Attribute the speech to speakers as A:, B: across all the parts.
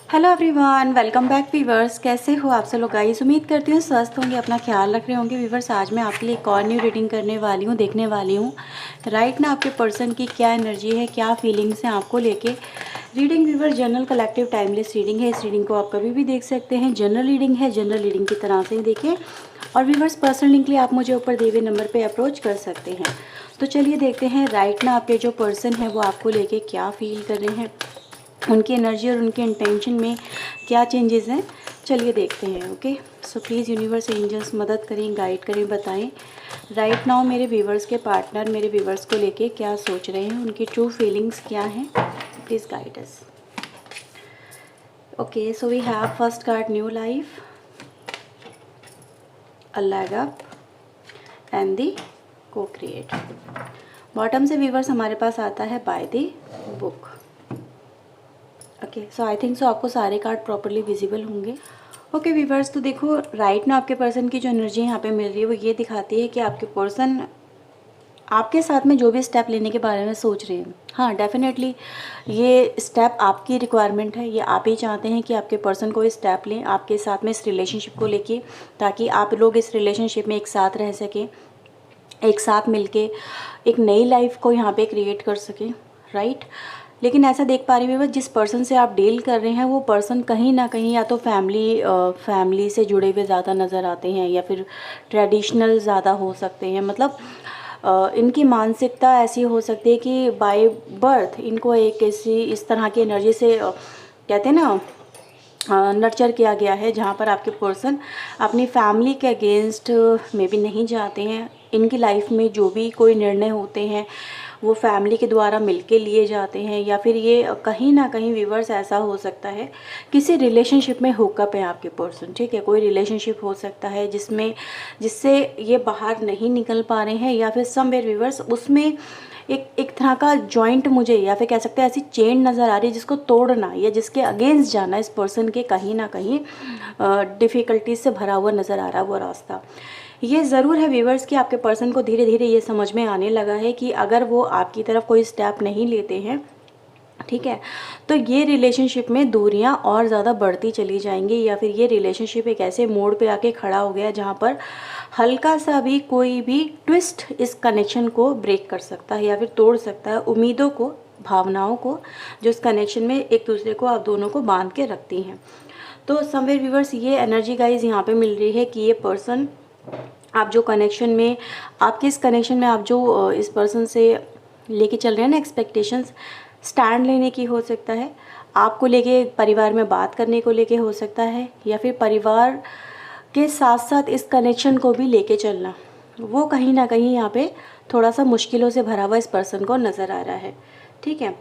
A: Hello everyone, welcome back viewers. कैसे हो आप सब लोग गाइस? उम्मीद करती हूँ स्वस्थ होंगे, अपना ख्याल रख रहे होंगे। वीवर्स, आज मैं आपके लिए एक और न्यू रीडिंग करने वाली हूँ, देखने वाली हूँ राइट ना आपके पर्सन की क्या एनर्जी है, क्या फीलिंग्स हैं आपको लेके। Reading viewers general collective timeless reading है। इस रीडिंग को आप कभी भी देख सकते हैं। जनरल रीडिंग है, जनरल रीडिंग की तरह से ही देखें। और वीवर्स, पर्सनल लिंक के लिए आप मुझे ऊपर दिए हुए नंबर पर अप्रोच कर सकते हैं। तो चलिए देखते हैं राइट ना आपके जो पर्सन है वो आपको लेके क्या फील कर रहे हैं, उनकी एनर्जी और उनके इंटेंशन में क्या चेंजेस हैं। चलिए देखते हैं। Okay, so please universe angels मदद करें, गाइड करें, बताएं राइट नाउ मेरे व्यूवर्स के पार्टनर मेरे व्यूवर्स को लेके क्या सोच रहे हैं, उनकी ट्रू फीलिंग्स क्या हैं। Please guide us. Okay, so we have first card new life, a leg up and the को क्रिएट। बॉटम से व्यूवर्स हमारे पास आता है by the book. Okay, so I think so आपको सारे कार्ड प्रॉपरली विजिबल होंगे। ओके वीवर्स, तो देखो राइट ना आपके पर्सन की जो एनर्जी यहाँ पे मिल रही है वो ये दिखाती है कि आपके पर्सन आपके साथ में जो भी स्टेप लेने के बारे में सोच रहे हैं, हाँ डेफिनेटली ये स्टेप आपकी रिक्वायरमेंट है। ये आप ही चाहते हैं कि आपके पर्सन को स्टेप लें आपके साथ में इस रिलेशनशिप को लेके, ताकि आप लोग इस रिलेशनशिप में एक साथ रह सकें, एक साथ मिलके एक नई लाइफ को यहाँ पे क्रिएट कर सकें, राइट। लेकिन ऐसा देख पा रही हूँ जिस पर्सन से आप डील कर रहे हैं वो पर्सन कहीं ना कहीं या तो फैमिली से जुड़े हुए ज़्यादा नज़र आते हैं, या फिर ट्रेडिशनल ज़्यादा हो सकते हैं। मतलब इनकी मानसिकता ऐसी हो सकती है कि बाय बर्थ इनको एक ऐसी इस तरह की एनर्जी से कहते हैं ना नर्चर किया गया है, जहाँ पर आपके पर्सन अपनी फैमिली के अगेंस्ट में भी नहीं जाते हैं। इनकी लाइफ में जो भी कोई निर्णय होते हैं वो फैमिली के द्वारा मिलके लिए जाते हैं, या फिर ये कहीं ना कहीं व्यूवर्स ऐसा हो सकता है किसी रिलेशनशिप में हुकअप है आपके पर्सन, ठीक है। कोई रिलेशनशिप हो सकता है जिससे ये बाहर नहीं निकल पा रहे हैं, या फिर समवेयर व्यूवर्स उसमें एक तरह का जॉइंट मुझे या फिर कह सकते हैं ऐसी चेन नज़र आ रही है जिसको तोड़ना या जिसके अगेंस्ट जाना इस पर्सन के कहीं ना कहीं डिफ़िकल्टीज से भरा हुआ नज़र आ रहा है वो रास्ता। ये ज़रूर है व्यूवर्स कि आपके पर्सन को धीरे धीरे ये समझ में आने लगा है कि अगर वो आपकी तरफ कोई स्टेप नहीं लेते हैं, ठीक है, तो ये रिलेशनशिप में दूरियां और ज़्यादा बढ़ती चली जाएंगी, या फिर ये रिलेशनशिप एक ऐसे मोड़ पे आके खड़ा हो गया जहाँ पर हल्का सा भी कोई भी ट्विस्ट इस कनेक्शन को ब्रेक कर सकता है या फिर तोड़ सकता है उम्मीदों को, भावनाओं को जो इस कनेक्शन में एक दूसरे को आप दोनों को बांध के रखती हैं। तो समवेयर व्यूवर्स ये एनर्जी गाइज यहाँ पे मिल रही है कि ये पर्सन आप जो कनेक्शन में आपके इस कनेक्शन में आप जो इस पर्सन से लेके चल रहे हैं ना एक्सपेक्टेशंस, स्टैंड लेने की हो सकता है, आपको लेके परिवार में बात करने को लेके हो सकता है, या फिर परिवार के साथ साथ इस कनेक्शन को भी लेके चलना, वो कहीं ना कहीं यहाँ पे थोड़ा सा मुश्किलों से भरा हुआ इस पर्सन को नज़र आ रहा है, ठीक है।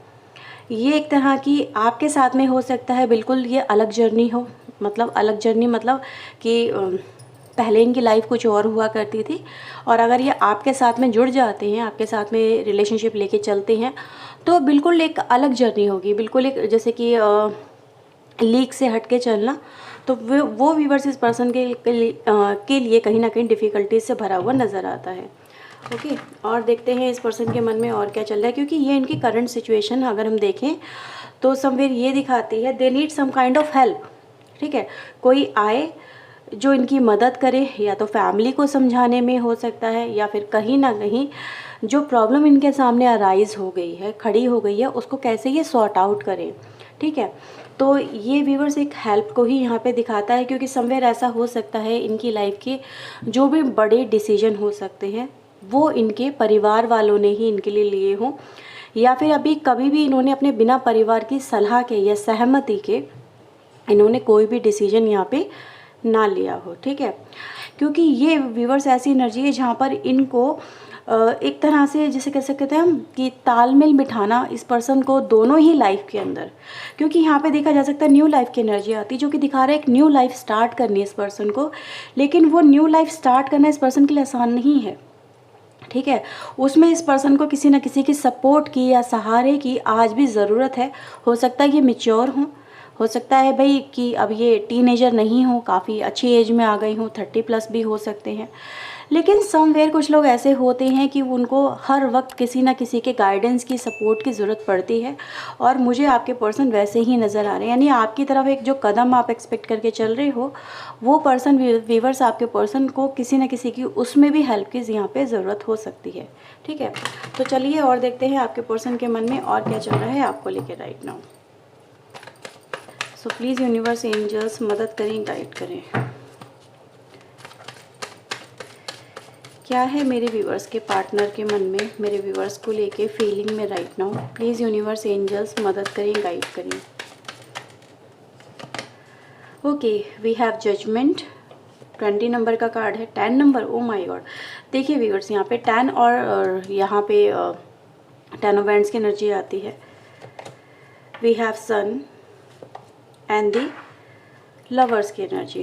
A: ये एक तरह की आपके साथ में हो सकता है बिल्कुल ये अलग जर्नी हो, मतलब अलग जर्नी मतलब कि पहले इनकी लाइफ कुछ और हुआ करती थी, और अगर ये आपके साथ में जुड़ जाते हैं, आपके साथ में रिलेशनशिप लेके चलते हैं, तो बिल्कुल एक अलग जर्नी होगी, बिल्कुल एक जैसे कि लीक से हट के चलना। तो वो व्यूवर्स इस पर्सन के लिए कहीं ना कहीं डिफ़िकल्टीज से भरा हुआ नज़र आता है। ओके, और देखते हैं इस पर्सन के मन में और क्या चल रहा है, क्योंकि ये इनकी करंट सिचुएशन अगर हम देखें तो समवेयर ये दिखाती है they need some kind of help, ठीक है। कोई आए जो इनकी मदद करे, या तो फैमिली को समझाने में हो सकता है, या फिर कहीं ना कहीं जो प्रॉब्लम इनके सामने अराइज हो गई है, खड़ी हो गई है, उसको कैसे ये सॉर्ट आउट करें, ठीक है। तो ये व्यूवर्स एक हेल्प को ही यहाँ पे दिखाता है, क्योंकि समवेयर ऐसा हो सकता है इनकी लाइफ के जो भी बड़े डिसीजन हो सकते हैं वो इनके परिवार वालों ने ही इनके लिए लिए हों, या फिर अभी कभी भी इन्होंने अपने बिना परिवार की सलाह के या सहमति के इन्होंने कोई भी डिसीजन यहाँ पे ना लिया हो, ठीक है। क्योंकि ये व्यूवर्स ऐसी एनर्जी है जहाँ पर इनको एक तरह से जिसे कह सकते हैं हम कि तालमेल बिठाना इस पर्सन को दोनों ही लाइफ के अंदर, क्योंकि यहाँ पे देखा जा सकता है न्यू लाइफ की एनर्जी आती है जो कि दिखा रहा है एक न्यू लाइफ स्टार्ट करनी है इस पर्सन को, लेकिन वो न्यू लाइफ स्टार्ट करना इस पर्सन के लिए आसान नहीं है, ठीक है। उसमें इस पर्सन को किसी न किसी की सपोर्ट की या सहारे की आज भी ज़रूरत है। हो सकता है ये मेच्योर हो सकता है भाई कि अब ये टीनेजर नहीं हो, काफ़ी अच्छी एज में आ गई हो, 30+ भी हो सकते हैं, लेकिन समवेयर कुछ लोग ऐसे होते हैं कि उनको हर वक्त किसी ना किसी के गाइडेंस की, सपोर्ट की ज़रूरत पड़ती है, और मुझे आपके पर्सन वैसे ही नज़र आ रहे हैं। यानी आपकी तरफ एक जो कदम आप एक्सपेक्ट करके चल रहे हो, वो पर्सन, व्यूवर्स, आपके पर्सन को किसी ना किसी की उसमें भी हेल्प की यहाँ पे ज़रूरत हो सकती है। ठीक है, तो चलिए और देखते हैं आपके पर्सन के मन में और क्या चल रहा है आपको लेके right now. So please universe, angels मदद करें, गाइड करें। क्या है मेरे व्यूवर्स के पार्टनर के मन में, मेरे व्यूवर्स को लेके फीलिंग में right now. Please universe, angels मदद करें, गाइड करें। Okay, we have judgement. 20 number का कार्ड है, 10 नंबर, ओ माय गॉड। देखिए व्यूवर्स, यहाँ पे 10 और यहाँ पे 10 ऑफ वैंड्स की एनर्जी आती है। We have sun and the lovers की एनर्जी।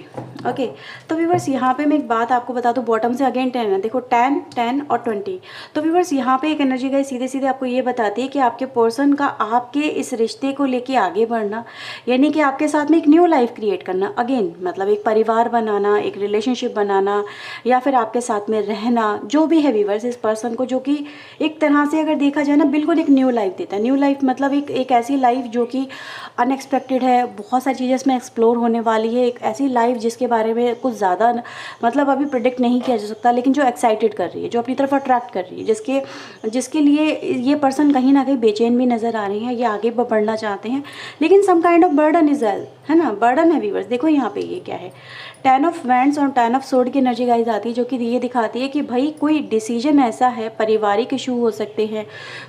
A: ओके, तो व्यूवर्स यहाँ पे मैं एक बात आपको बता दूँ, बॉटम से अगेन 10 है, देखो 10, 10 और 20। तो व्यूवर्स यहाँ पे एक एनर्जी का सीधे सीधे आपको ये बताती है कि आपके पर्सन का आपके इस रिश्ते को लेके आगे बढ़ना, यानी कि आपके साथ में एक न्यू लाइफ क्रिएट करना, अगेन मतलब एक परिवार बनाना, एक रिलेशनशिप बनाना, या फिर आपके साथ में रहना, जो भी है व्यूवर्स, इस पर्सन को जो कि एक तरह से अगर देखा जाए ना, बिल्कुल एक न्यू लाइफ देता है। न्यू लाइफ मतलब एक ऐसी लाइफ जो कि अनएक्सपेक्टेड है, बहुत सारी चीज़ें इसमें एक्सप्लोर होने वाली है, एक ऐसी लाइफ जिसके बारे में कुछ ज़्यादा मतलब अभी प्रिडिक्ट नहीं किया जा सकता, लेकिन जो एक्साइटेड कर रही है, जो अपनी तरफ अट्रैक्ट कर रही है, जिसके लिए ये पर्सन कहीं ना कहीं बेचैन भी नज़र आ रहे हैं, ये आगे बढ़ना चाहते हैं, लेकिन some kind of burden is है ना, बर्डन है व्यूवर्स। देखो यहाँ पे ये क्या है, 10 ऑफ वैंड्स और 10 ऑफ सोर्ड की एनर्जी गाइस आती है, जो कि ये दिखाती है कि भाई कोई डिसीजन ऐसा है, पारिवारिक इशू हो सकते हैं,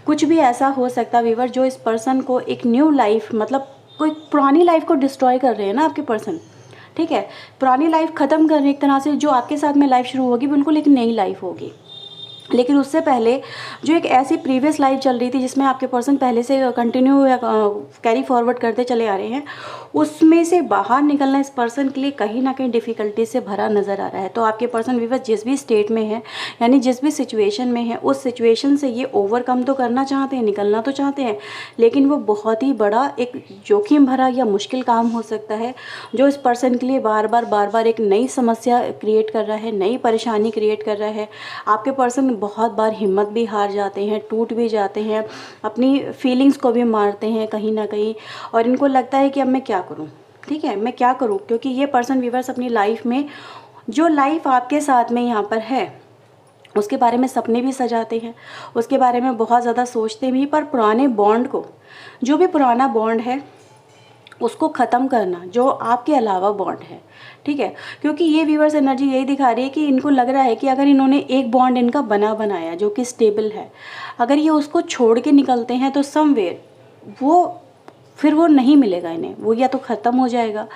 A: कुछ भी ऐसा हो सकता है व्यूवर, जो इस पर्सन को एक न्यू लाइफ, मतलब कोई पुरानी लाइफ को डिस्ट्रॉय कर रहे हैं ना आपके पर्सन। ठीक है, पुरानी लाइफ ख़त्म करने एक तरह से जो आपके साथ में लाइफ शुरू होगी, बिल्कुल एक नई लाइफ होगी। लेकिन उससे पहले जो एक ऐसी प्रीवियस लाइफ चल रही थी जिसमें आपके पर्सन पहले से कंटिन्यू या कैरी फॉरवर्ड करते चले आ रहे हैं, उसमें से बाहर निकलना इस पर्सन के लिए कहीं ना कहीं डिफ़िकल्टी से भरा नज़र आ रहा है। तो आपके पर्सन व्यूअर्स जिस भी स्टेट में है, यानी जिस भी सिचुएशन में है, उस सिचुएशन से ये ओवरकम तो करना चाहते हैं, निकलना तो चाहते हैं, लेकिन वो बहुत ही बड़ा एक जोखिम भरा या मुश्किल काम हो सकता है, जो इस पर्सन के लिए बार बार एक नई समस्या क्रिएट कर रहा है, नई परेशानी क्रिएट कर रहा है। आपके पर्सन बहुत बार हिम्मत भी हार जाते हैं, टूट भी जाते हैं, अपनी फीलिंग्स को भी मारते हैं कहीं ना कहीं, और इनको लगता है कि अब मैं क्या करूं। ठीक है, मैं क्या करूं, क्योंकि ये पर्सन व्यूअर्स अपनी लाइफ में जो लाइफ आपके साथ में यहाँ पर है, उसके बारे में सपने भी सजाते हैं, उसके बारे में बहुत ज़्यादा सोचते भी, पर पुराने बॉन्ड को, जो भी पुराना बॉन्ड है उसको ख़त्म करना, जो आपके अलावा बॉन्ड है। ठीक है, क्योंकि ये व्यूअर्स एनर्जी यही दिखा रही है कि इनको लग रहा है कि अगर इन्होंने एक बॉन्ड इनका बनाया जो कि स्टेबल है, अगर ये उसको छोड़ के निकलते हैं तो समवेयर फिर वो नहीं मिलेगा इन्हें, वो या तो ख़त्म हो जाएगा,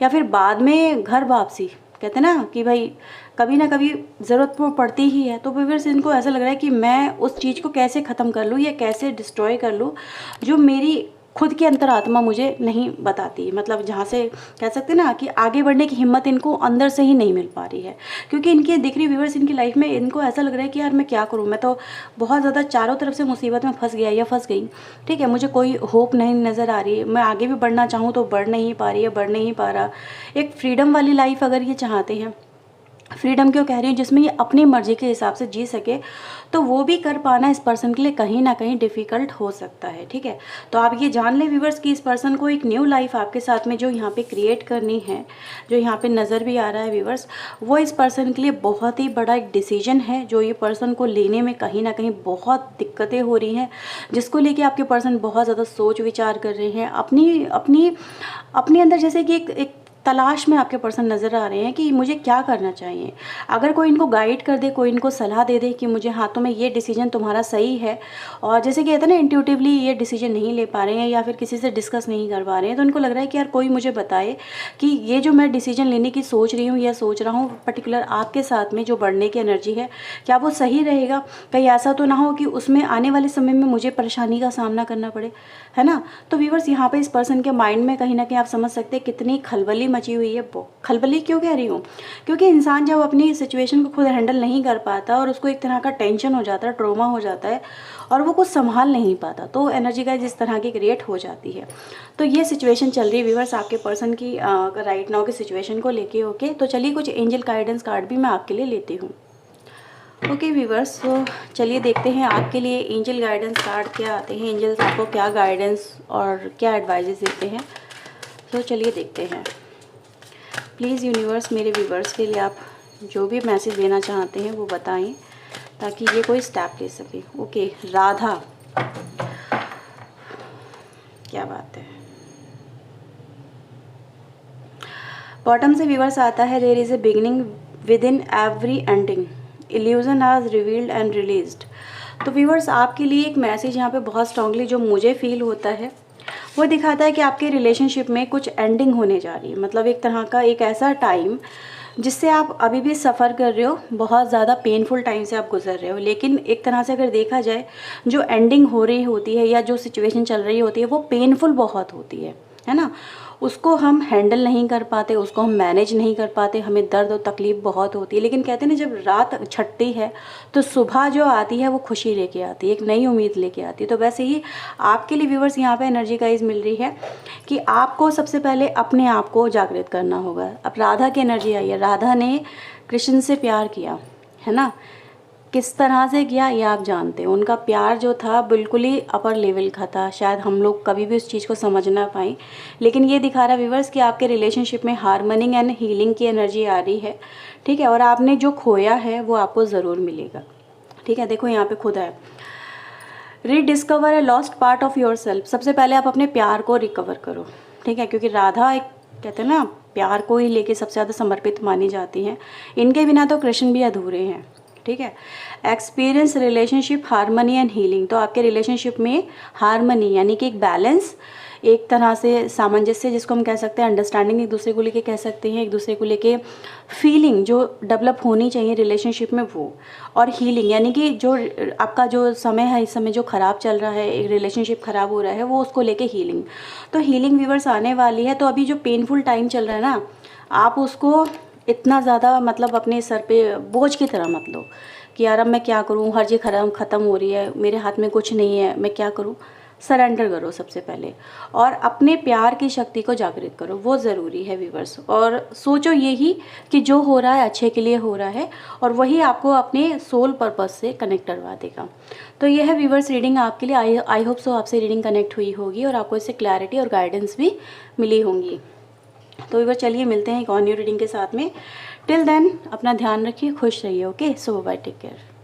A: या फिर बाद में घर वापसी, कहते हैं ना कि भाई कभी ना कभी ज़रूरत पड़ती ही है। तो व्यूअर्स इनको ऐसा लग रहा है कि मैं उस चीज़ को कैसे ख़त्म कर लूँ या कैसे डिस्ट्रॉय कर लूँ जो मेरी खुद की अंतरात्मा मुझे नहीं बताती, मतलब जहाँ से कह सकते हैं ना कि आगे बढ़ने की हिम्मत इनको अंदर से ही नहीं मिल पा रही है, क्योंकि इनकी दिख रही व्यूअर्स इनकी लाइफ में इनको ऐसा लग रहा है कि यार मैं क्या करूँ, मैं तो बहुत ज़्यादा चारों तरफ से मुसीबत में फंस गया या फंस गई। ठीक है, मुझे कोई होप नहीं नज़र आ रही है, मैं आगे भी बढ़ना चाहूँ तो बढ़ नहीं पा रही है, बढ़ नहीं पा रहा। एक फ्रीडम वाली लाइफ अगर ये चाहते हैं, फ्रीडम क्यों कह रही हूँ, जिसमें ये अपनी मर्जी के हिसाब से जी सके, तो वो भी कर पाना इस पर्सन के लिए कहीं ना कहीं डिफ़िकल्ट हो सकता है। ठीक है, तो आप ये जान लें व्यूअर्स कि इस पर्सन को एक न्यू लाइफ आपके साथ में जो यहाँ पे क्रिएट करनी है, जो यहाँ पे नज़र भी आ रहा है व्यूअर्स, वो इस पर्सन के लिए बहुत ही बड़ा एक डिसीजन है, जो ये पर्सन को लेने में कहीं ना कहीं बहुत दिक्कतें हो रही हैं, जिसको लेके आपके पर्सन बहुत ज़्यादा सोच विचार कर रहे हैं, अपनी अंदर जैसे कि एक तलाश में आपके पर्सन नज़र आ रहे हैं कि मुझे क्या करना चाहिए। अगर कोई इनको गाइड कर दे, कोई इनको सलाह दे दे कि मुझे हाथों में ये डिसीजन तुम्हारा सही है, और जैसे कि कहते हैं ना इंट्यूटिवली ये डिसीजन नहीं ले पा रहे हैं या फिर किसी से डिस्कस नहीं कर पा रहे हैं, तो इनको लग रहा है कि यार कोई मुझे बताए कि ये जो मैं डिसीजन लेने की सोच रही हूँ या सोच रहा हूँ पर्टिकुलर आपके साथ में जो बढ़ने की एनर्जी है, क्या वो सही रहेगा। कहीं ऐसा तो ना हो कि उसमें आने वाले समय में मुझे परेशानी का सामना करना पड़े, है ना। तो व्यूअर्स यहाँ पे इस पर्सन के माइंड में कहीं ना कहीं आप समझ सकते हैं कितनी खलबली मची हुई है। खलबली क्यों कह रही हूँ, क्योंकि इंसान जब अपनी सिचुएशन को खुद हैंडल नहीं कर पाता और उसको एक तरह का टेंशन हो जाता है, ट्रॉमा हो जाता है, और वो कुछ संभाल नहीं पाता, तो एनर्जी का जिस तरह की क्रिएट हो जाती है। तो ये सिचुएशन चल रही है व्यूअर्स आपके पर्सन की राइट नाउ की सिचुएशन को लेके। ओके, तो चलिए कुछ एंजल गाइडेंस कार्ड भी मैं आपके लिए लेती हूँ। ओके व्यूवर्स, तो चलिए देखते हैं आपके लिए एंजल गाइडेंस कार्ड क्या आते हैं, एंजल्स आपको क्या गाइडेंस और क्या एडवाइजेस देते हैं। तो चलिए देखते हैं। प्लीज़ यूनिवर्स मेरे व्यूवर्स के लिए आप जो भी मैसेज देना चाहते हैं वो बताएं ताकि ये कोई स्टेप ले सके। ओके राधा, क्या बात है। बॉटम से व्यूवर्स आता है there is a beginning within every ending, illusion आज रिवील्ड एंड रिलीज्ड। तो व्यूवर्स आपके लिए एक मैसेज यहाँ पे बहुत स्ट्रांगली जो मुझे फील होता है वो दिखाता है कि आपके रिलेशनशिप में कुछ एंडिंग होने जा रही है। मतलब एक तरह का एक ऐसा टाइम जिससे आप अभी भी सफ़र कर रहे हो, बहुत ज़्यादा पेनफुल टाइम से आप गुजर रहे हो, लेकिन एक तरह से अगर देखा जाए जो एंडिंग हो रही होती है या जो सिचुएशन चल रही होती है वो पेनफुल बहुत होती है ना। उसको हम हैंडल नहीं कर पाते, उसको हम मैनेज नहीं कर पाते, हमें दर्द और तकलीफ़ बहुत होती है। लेकिन कहते हैं ना जब रात छटती है तो सुबह जो आती है वो खुशी लेके आती है, एक नई उम्मीद लेके आती है। तो वैसे ही आपके लिए व्यूवर्स यहाँ पे एनर्जी गाइस मिल रही है कि आपको सबसे पहले अपने आप को जागृत करना होगा। अब राधा की एनर्जी आई है, राधा ने कृष्ण से प्यार किया है ना, किस तरह से किया ये आप जानते हैं। उनका प्यार जो था बिल्कुल ही अपर लेवल का था, शायद हम लोग कभी भी उस चीज़ को समझ ना पाएँ। लेकिन ये दिखा रहा है व्यूवर्स कि आपके रिलेशनशिप में हार्मनी एंड हीलिंग की एनर्जी आ रही है, ठीक है। और आपने जो खोया है वो आपको ज़रूर मिलेगा, ठीक है। देखो यहाँ पे खुद है rediscover a lost part of your self. सबसे पहले आप अपने प्यार को रिकवर करो, ठीक है, क्योंकि राधा एक कहते हैं ना प्यार को ही लेके सबसे ज़्यादा समर्पित मानी जाती हैं। इनके बिना तो कृष्ण भी अधूरे हैं, ठीक है। Experience relationship harmony and healing. तो आपके रिलेशनशिप में हार्मनी यानी कि एक बैलेंस, एक तरह से सामंजस्य जिसको हम कह सकते हैं, अंडरस्टैंडिंग एक दूसरे को लेके कह सकते हैं, एक दूसरे को लेके फीलिंग जो डेवलप होनी चाहिए रिलेशनशिप में वो, और हीलिंग यानी कि जो आपका जो समय है इस समय जो ख़राब चल रहा है, एक रिलेशनशिप ख़राब हो रहा है, वो उसको लेके हीलिंग। तो हीलिंग व्यूवर्स आने वाली है। तो अभी जो पेनफुल टाइम चल रहा है ना, आप उसको इतना ज़्यादा मतलब अपने सर पे बोझ की तरह मत लो कि यार अब मैं क्या करूँ, हर चीज़ ख़त्म हो रही है, मेरे हाथ में कुछ नहीं है, मैं क्या करूँ। सरेंडर करो सबसे पहले और अपने प्यार की शक्ति को जागृत करो, वो ज़रूरी है व्यूवर्स। और सोचो यही कि जो हो रहा है अच्छे के लिए हो रहा है और वही आपको अपने सोल पर्पस से कनेक्ट करवा देगा। तो ये है व्यूवर्स रीडिंग आपके लिए। आई होप सो आपसे रीडिंग कनेक्ट हुई होगी और आपको इससे क्लैरिटी और गाइडेंस भी मिली होंगी। तो व्यूवर्स चलिए मिलते हैं एक और न्यू रीडिंग के साथ में। टिल देन अपना ध्यान रखिए, खुश रहिए। ओके, सो बाय, टेक केयर।